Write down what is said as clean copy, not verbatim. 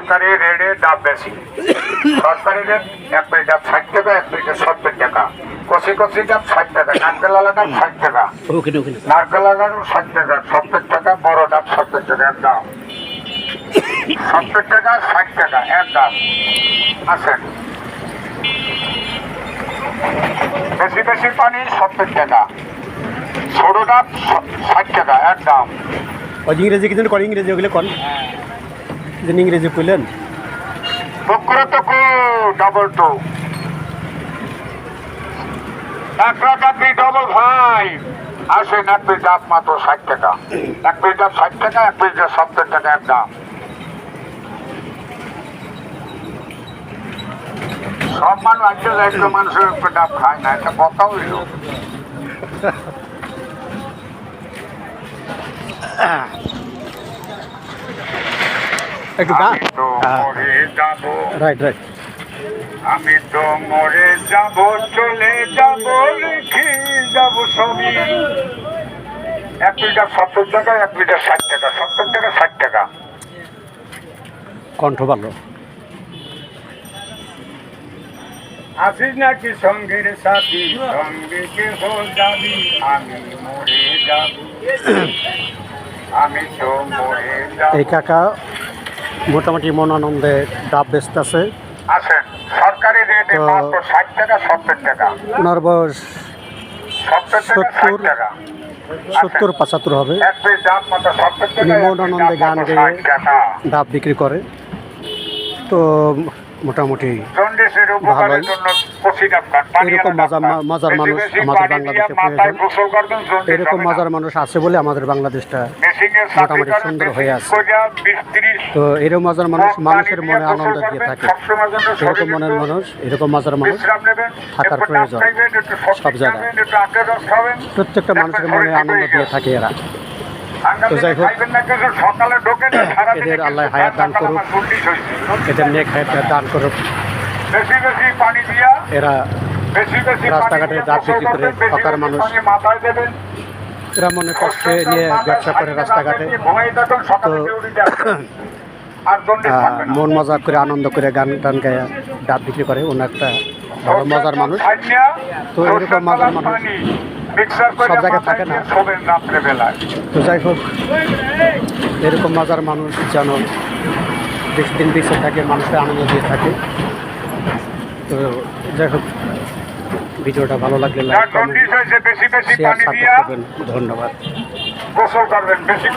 সরকারি রেটে ডাব বেশি। সরকারি রেট এক পেটি ডাব 60 টাকা, এক পেটি 70 টাকা। কচি কচি ডাব 60 টাকা, নারকেল আলা ডাব 60 টাকা, নারকেল আলারও 60 টাকা, 70 টাকা, বড় ডাব 70 টাকা এক দাম। 70 টাকা 60 টাকা এক দাম আছে। বেশি বেশি পানি 70 টাকা, ছোট ডাব 60 টাকা এক দাম। ইংরেজি কিন্তু করেন, ইংরেজি ওগুলো কন যেন ইংরেজি কইলেন। বকরা তো কো ডাবল টু একটা ডাবি ডবল ভাই আসে। এক পিস ডাব মাত্র 60 টাকা, এক পিস ডাব 60 টাকা, এক পিস ডাব 70 টাকা এক দাম। সব মানুষ আছে, একটা মানুষের উপর ডাব খায় না, একটা কথা হইল। একটু আমি তো মরে যাব, রাইট রাইট। আমি তো মরে যাব, চলে যাব, রেখে যাব সবই। এক লিটার 70 টাকা, এক লিটার 60 টাকা, 70 টাকা 60 টাকা। কণ্ঠ ভালো। আসিস নাকি সঙ্গীর সাথী, সঙ্গে কেহ যাবি, আমি মরে যাব, আমি তো মরে যাব। এই কাকা মোটামুটি মন আনন্দে ডাব বেচতেছে। আসেন সরকারি রেটে তো মাত্র 60 টাকা, 70 টাকা, ওনার বয়স 70 টাকা 60 টাকা। 70-75 হবে। এক পিস ডাব মাত্র 70 টাকা, উনি এক মন পিস আনন্দে ডাব গান মাত্র গেয়ে 60 টাকা। ডাব বিক্রি করে। তো মোটামুটি জন্ডিসের উপকারের ভালোই। জন্য কচি ডাব খান, পানি এরকম আলা ডাব খান। মজার বেশি মানুষ বেশি আমাদের পানি বাংলাদেশে দিয়ে মাথায় প্রয়োজন। গোসল করবেন, জন্ডিস এরকম হবে না। মজার মানুষ আছে বলে আমাদের বাংলাদেশটা মেশিনের চাকরি মোটামুটি করেন, সুন্দর হয়ে আছে। কইরা 20-30 তো এরকম মজার মানুষ মানুষের মনে গোসল আনন্দ দিয়ে করবেন, থাকে। সবসময়ের জন্য এরকম শরীরে মনের একটু মানুষ, এরকম মজার মানুষ বিশ্রাম নেবেন, থাকার একটু ডাব প্রয়োজন খাইবেন, একটু সবজি সব জায়গায়। খাবেন, একটু আখের রস খাবেন, প্রত্যেকটা মানুষের মনে আনন্দ দিয়ে থাকে এরা। ঠান্ডা তো যাই দিনে হোক, খাইবেন না, কিছু সকালে ঢোকেন না, সারাদিনে এদের কিন্তু আল্লাহ হায়াত দান ঠান্ডা করুক। আমার জন্ডিস হয়েছে। এদের নেক হায়াত দান করুক। বেশি বেশি পানি দিয়া, এরা বেশি বেশি রাস্তাঘাটে পানি দিয়া ডাব গোসল বিক্রি করে করবেন, বেশি হকার বেশি মানুষ। পানি মাথায় দেবেন। এরা মনে কষ্টে নিয়ে ব্যবসা করে রাস্তাঘাটে। ঘুমাই থাকুন, সকালে তো ডিউটি যাবেন। আর জন্ডিস থাকবে না। মন মজা করে আনন্দ করে গান টান গায়ে ডাব বিক্রি করে। ওনার একটা ভালো মজার মানুষ। তো এরকম মজার মানুষ সব জায়গায় থাকে না। তো যাই হোক, এরকম মজার মানুষ যেন বেশি দিন বেঁচে থাকে, মানুষকে আনন্দ দিয়ে থাকে। তো যাই হোক, ভিডিওটা ভালো লাগলে লাইক কমেন্ট বেশি বেশি শেয়ার পানি সাবস্ক্রাইব দিয়া করবেন। ধন্যবাদ। গোসল করবেন, বেশি করে